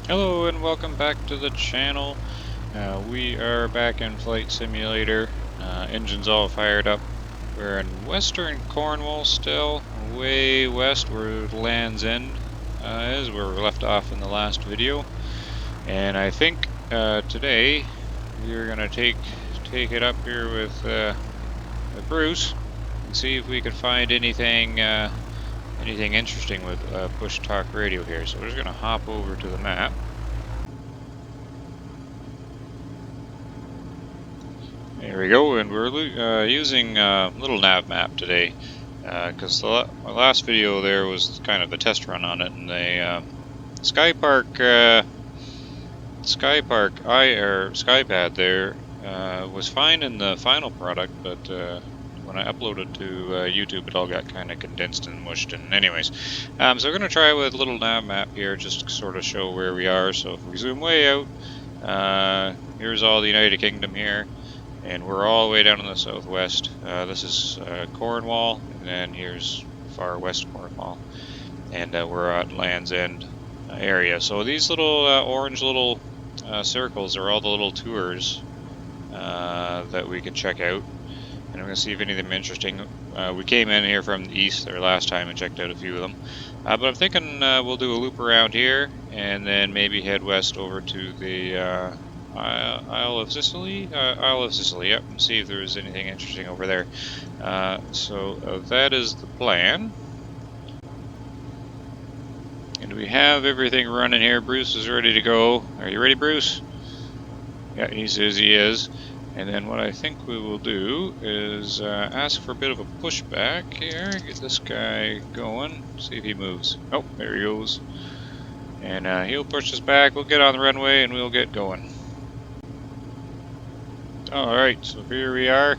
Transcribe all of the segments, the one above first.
Hello and welcome back to the channel. We are back in Flight Simulator. Engines all fired up. We're in western Cornwall still, way west where Land's End is, where we left off in the last video. And I think today we're gonna take it up here with Bruce and see if we can find anything interesting with BushTalk Radio here. So we're just gonna hop over to the map. There we go, and we're using little nav map today, because my last video there was kind of a test run on it, and the Skypad there was fine in the final product, but when I uploaded to YouTube, it all got kind of condensed and mushed. And anyways, so we're gonna try with a little nav map here, just to sort of show where we are. So if we zoom way out, here's all the United Kingdom here. And we're all the way down in the southwest. This is Cornwall, and then here's far west Cornwall. And we're at Land's End area. So these little orange little circles are all the little tours that we can check out. And I'm going to see if any of them are interesting. We came in here from the east there last time and checked out a few of them. But I'm thinking we'll do a loop around here, and then maybe head west over to the Isle of Sicily, yep, and see if there's anything interesting over there. So that is the plan. And we have everything running here. Bruce is ready to go. Are you ready, Bruce? Yeah, he says he is. And then what I think we will do is ask for a bit of a pushback here. Get this guy going. See if he moves. Oh, there he goes. And he'll push us back. We'll get on the runway and we'll get going. Alright, so here we are,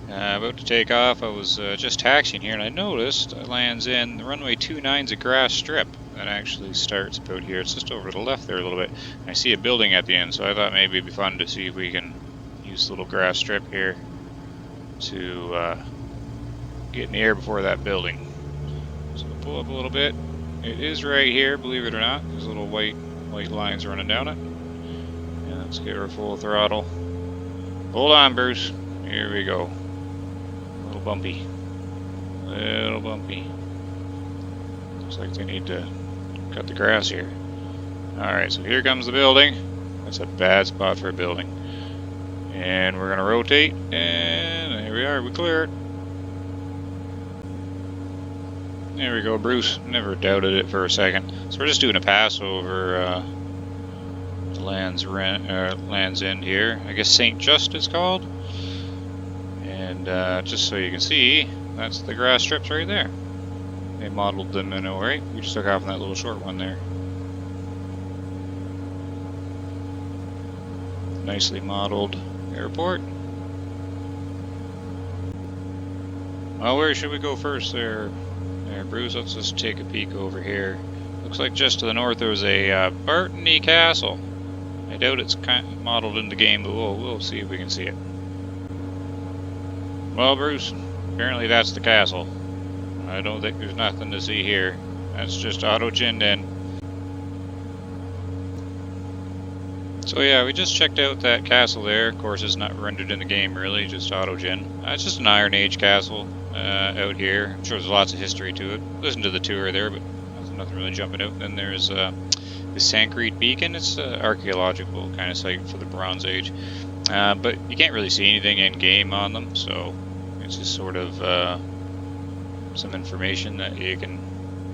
about to take off. I was just taxiing here and I noticed Land's End, the runway 29's a grass strip that actually starts about here. It's just over to the left there a little bit. I see a building at the end, so I thought maybe it'd be fun to see if we can use the little grass strip here to get in the air before that building. So we'll pull up a little bit. It is right here, believe it or not. There's little white lines running down it. And let's give her full throttle. Hold on, Bruce. Here we go. A little bumpy. Little bumpy. Looks like they need to cut the grass here. Alright, so here comes the building. That's a bad spot for a building. And we're going to rotate. And there we are. We clear it. There we go, Bruce. Never doubted it for a second. So we're just doing a pass over Land's End here. I guess St. Just it's called. And just so you can see, that's the grass strips right there. They modeled them in a way. We just took off on that little short one there. Nicely modeled airport. Well, where should we go first there, Bruce? Let's just take a peek over here. Looks like just to the north there's a Bartony Castle. I doubt it's kind of modeled in the game, but we'll see if we can see it. Well, Bruce, apparently that's the castle. I don't think there's nothing to see here. That's just auto-ginned in. So yeah, we just checked out that castle there. Of course, it's not rendered in the game really, just auto-gen. It's just an Iron Age castle out here. I'm sure there's lots of history to it. Listen to the tour there, but nothing really jumping out. Then there's the Sancrete Beacon. It's an archaeological kind of site for the Bronze Age. But you can't really see anything in-game on them, so it's just sort of some information that you can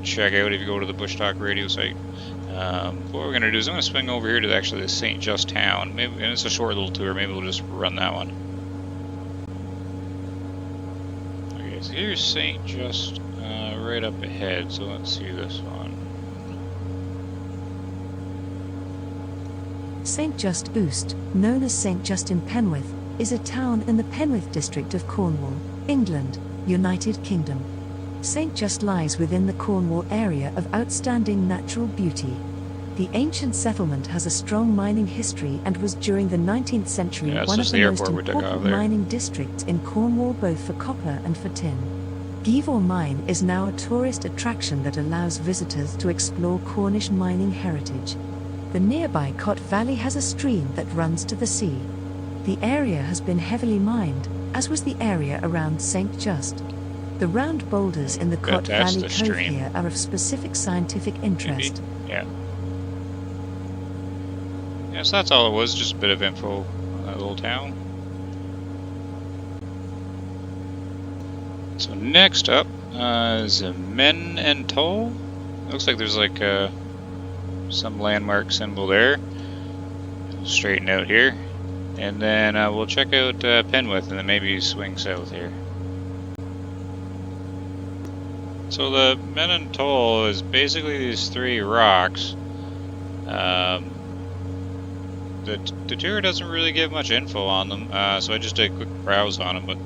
check out if you go to the BushTalk Radio site. What we're going to do is I'm going to swing over here to actually the St. Just town. Maybe, and it's a short little tour. Maybe we'll just run that one. Okay, so here's St. Just right up ahead. So let's see this one. St. Just Oost, known as St. Just in Penwith, is a town in the Penwith district of Cornwall, England, United Kingdom. St. Just lies within the Cornwall area of outstanding natural beauty. The ancient settlement has a strong mining history and was during the 19th century one of the most important mining districts in Cornwall, both for copper and for tin. Givor Mine is now a tourist attraction that allows visitors to explore Cornish mining heritage. The nearby Cot Valley has a stream that runs to the sea. The area has been heavily mined, as was the area around St. Just. The round boulders in the Cot Valley Cove here are of specific scientific interest. Maybe. Yeah. Yeah, so that's all it was, just a bit of info on that little town. So next up is Men and Toll. Looks like there's like some landmark symbol there. Straighten out here. And then we'll check out Penwith and then maybe swing south here. So the Men and Toll is basically these three rocks. The tour doesn't really give much info on them, so I just did a quick browse on them, but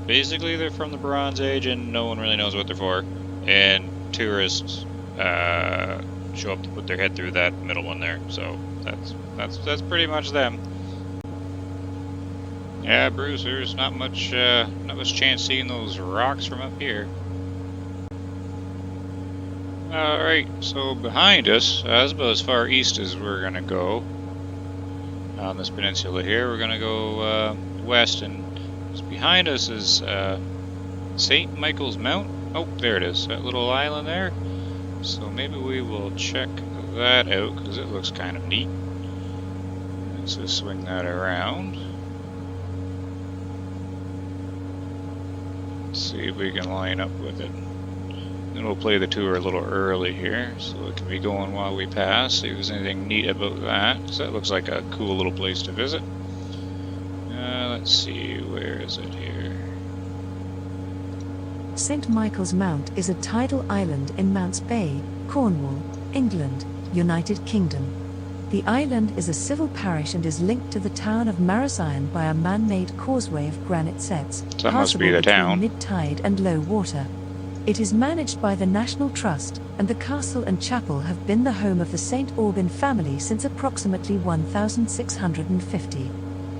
basically they're from the Bronze Age and no one really knows what they're for, and tourists show up to put their head through that middle one there, so that's pretty much them. Yeah, Bruce, there's not much chance seeing those rocks from up here. Alright, so behind us, that's about as far east as we're gonna go on this peninsula here. We're gonna go west, and just behind us is St. Michael's Mount. Oh, there it is, that little island there. So maybe we will check that out because it looks kind of neat. Let's just swing that around. Let's see if we can line up with it. Then we'll play the tour a little early here, so it can be going while we pass, see if there's anything neat about that, because that looks like a cool little place to visit. Let's see, where is it here? St. Michael's Mount is a tidal island in Mounts Bay, Cornwall, England, United Kingdom. The island is a civil parish and is linked to the town of Marasian by a man-made causeway of granite sets, So that must be the town. Mid-tide and low water. It is managed by the National Trust, and the castle and chapel have been the home of the St. Aubin family since approximately 1650.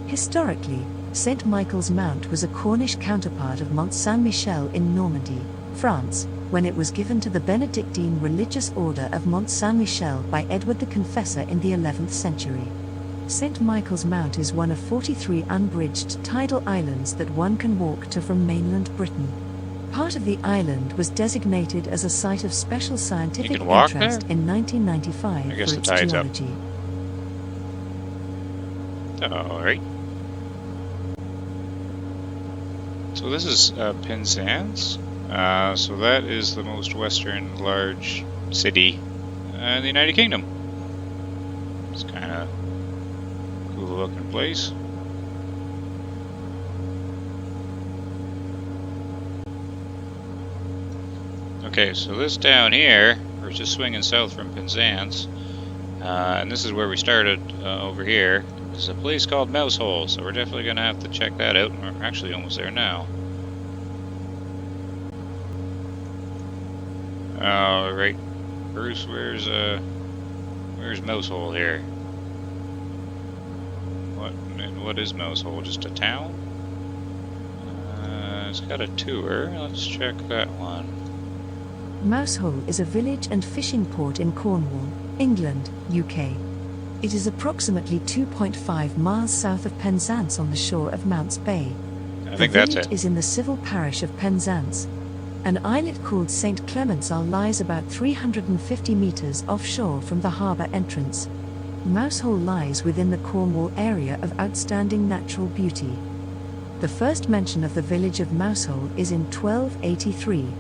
Historically, St. Michael's Mount was a Cornish counterpart of Mont Saint-Michel in Normandy, France, when it was given to the Benedictine religious order of Mont Saint-Michel by Edward the Confessor in the 11th century. St. Michael's Mount is one of 43 unbridged tidal islands that one can walk to from mainland Britain. Part of the island was designated as a site of special scientific interest in 1995 for its geology. Alright. So this is Penzance. So that is the most western large city in the United Kingdom. It's kind of cool looking place. Okay, so this down here, we're just swinging south from Penzance, and this is where we started over here. There's a place called Mousehole, so we're definitely going to have to check that out. We're actually almost there now. Alright, Bruce, where's Mousehole here? What is Mousehole? Just a town? It's got a tour. Let's check that one. Mousehole is a village and fishing port in Cornwall, England, UK. It is approximately 2.5 miles south of Penzance on the shore of Mounts Bay. I think that's it. The village is in the civil parish of Penzance. An islet called St. Clement's Isle lies about 350 metres offshore from the harbour entrance. Mousehole lies within the Cornwall area of outstanding natural beauty. The first mention of the village of Mousehole is in 1283.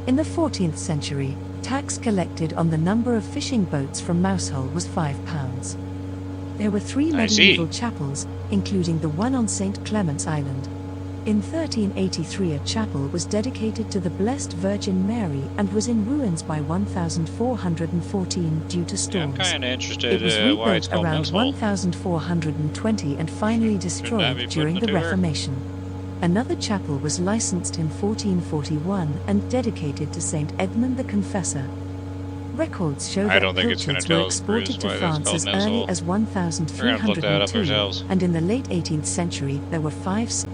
In the 14th century, tax collected on the number of fishing boats from Mousehole was £5. There were 3 medieval chapels, including the one on St. Clement's Island. In 1383 a chapel was dedicated to the Blessed Virgin Mary and was in ruins by 1414 due to storms. Yeah, I'm kind of interested it was why it's rebuilt called around Mousehole. 1420 and finally destroyed during the Reformation. Another chapel was licensed in 1441 and dedicated to St. Edmund the Confessor. Records show that pilchards were exported to France as early as 1302, and in the late 18th century there were 5.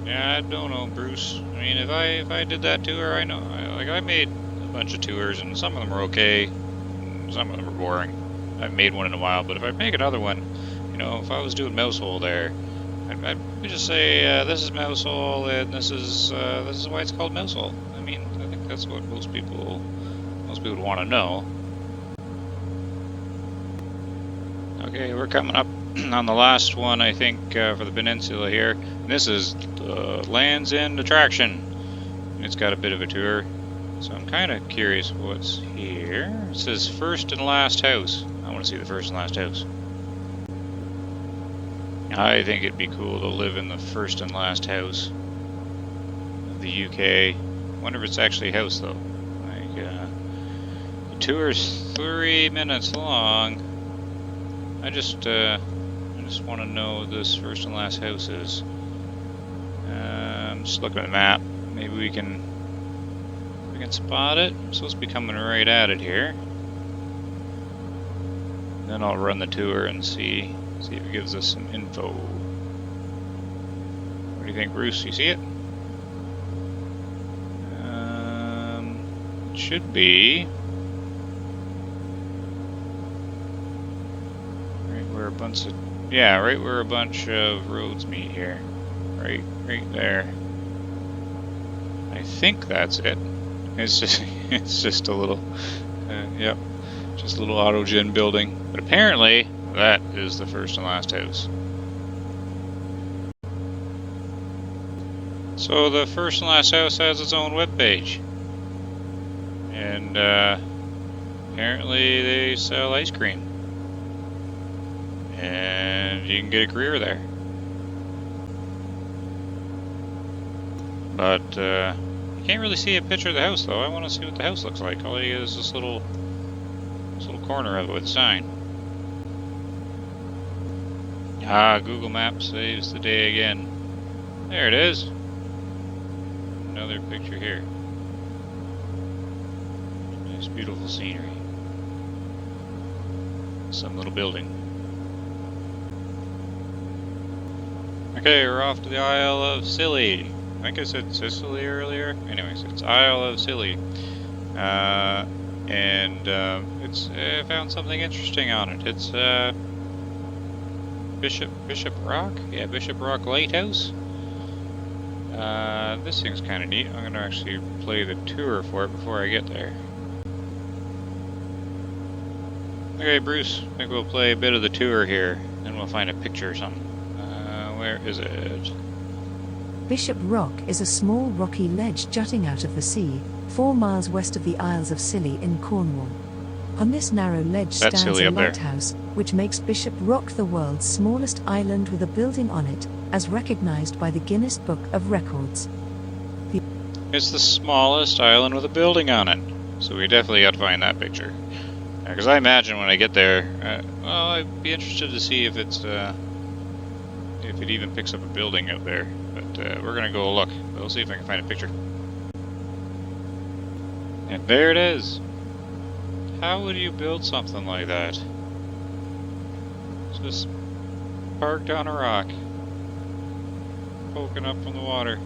Yeah, I don't know, Bruce. I mean, if I did that tour, I know, I made a bunch of tours, and some of them were okay. Some of them are boring. I haven't made one in a while, but if I make another one, you know, if I was doing mouse hole there, I'd just say this is mouse hole and this is why it's called mouse hole. I mean, I think that's what most people would want to know. Okay, we're coming up on the last one, I think, for the peninsula here. And this is the Land's End attraction. It's got a bit of a tour, so I'm kind of curious what's here. It says first and last house. I want to see the first and last house. I think it'd be cool to live in the first and last house of the UK. Wonder if it's actually a house though. Like, the tour's 3 minutes long. I just want to know what this first and last house is. I'm just looking at the map. Maybe we can spot it. I'm supposed to be coming right at it here. Then I'll run the tour and see if it gives us some info. What do you think, Bruce? You see it? It should be right where a bunch of roads meet here. Right there. I think that's it. It's just a little, yep, just a little autogen building. But apparently, that is the first and last house. So the first and last house has its own webpage. And apparently they sell ice cream. And you can get a career there. But you can't really see a picture of the house though. I want to see what the house looks like. All you get is this little corner of it with a sign. Google Maps saves the day again. There it is. Another picture here. Nice beautiful scenery. Some little building. Okay, we're off to the Isle of Scilly. I think I said Sicily earlier. Anyways, it's Isle of Scilly. And it's I found something interesting on it. It's Bishop Rock? Yeah, Bishop Rock Lighthouse. This thing's kind of neat. I'm going to actually play the tour for it before I get there. Okay, Bruce, I think we'll play a bit of the tour here, and we'll find a picture or something. Where is it? Bishop Rock is a small rocky ledge jutting out of the sea, 4 miles west of the Isles of Scilly in Cornwall. On this narrow ledge stands a lighthouse, which makes Bishop Rock the world's smallest island with a building on it, as recognized by the Guinness Book of Records. It's the smallest island with a building on it, so we definitely got to find that picture. Because I imagine when I get there, well, I'd be interested to see if it's if it even picks up a building out there. But we're gonna go look. We'll see if I can find a picture. And there it is. How would you build something like that? Just parked on a rock, poking up from the water.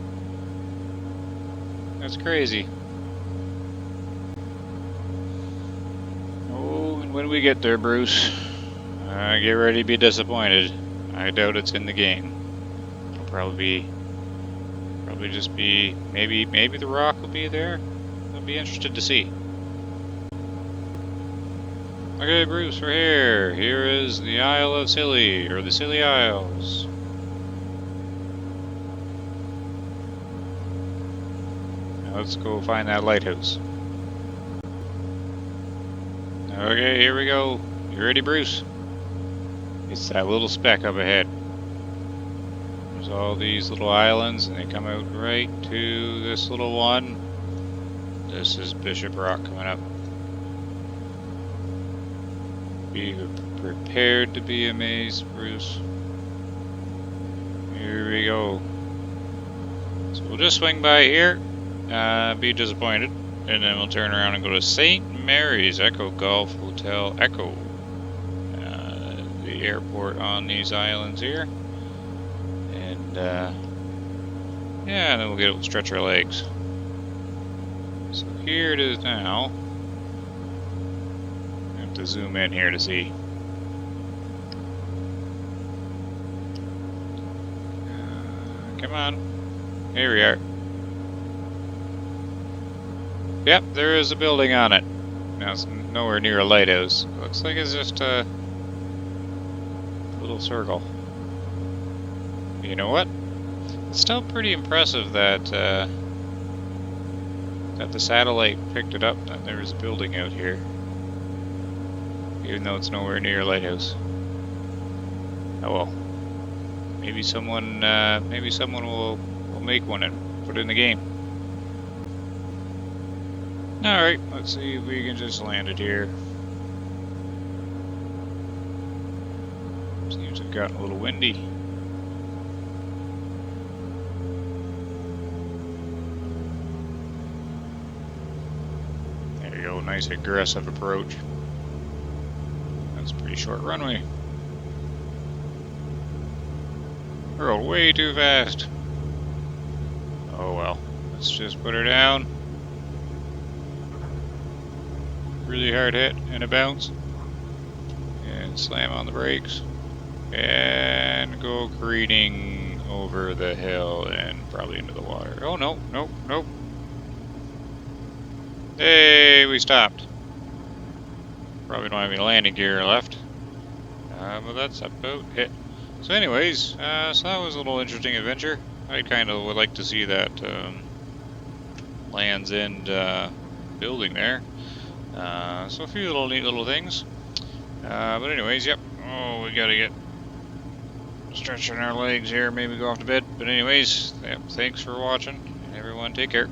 That's crazy. Oh, and when we get there, Bruce, get ready to be disappointed. I doubt it's in the game. It'll probably just be maybe the rock will be there. I'll be interested to see. Okay, Bruce, we're here. Here is the Isle of Scilly, or the Scilly Isles. Now let's go find that lighthouse. Okay, here we go. You ready, Bruce? It's that little speck up ahead. There's all these little islands, and they come out right to this little one. This is Bishop Rock coming up. Be prepared to be amazed, Bruce. Here we go. So we'll just swing by here, be disappointed, and then we'll turn around and go to St. Mary's Echo Golf Hotel Echo. The airport on these islands here. And yeah, and then we'll get up and stretch our legs. So here it is now. And have to zoom in here to see. Come on. Here we are. Yep, there is a building on it. Now it's nowhere near a lighthouse. Looks like it's just a little circle. You know what? It's still pretty impressive that that the satellite picked it up, that there was a building out here, even though it's nowhere near a lighthouse. Oh well. Maybe someone will make one and put it in the game. All right, let's see if we can just land it here. Seems to have gotten a little windy. There you go, nice aggressive approach. That's a pretty short runway. We're going way too fast. Oh well, let's just put her down. Really hard hit and a bounce. And slam on the brakes. And go careening over the hill and probably into the water. Oh no, nope, nope. Hey, we stopped. Probably don't have any landing gear left. But that's about it. So anyways, so that was a little interesting adventure. I kind of would like to see that Land's End building there. So a few little neat little things. But anyways, yep. Oh, we gotta get stretching our legs here, maybe go off to bed. But anyways, yep, thanks for watching. Everyone take care.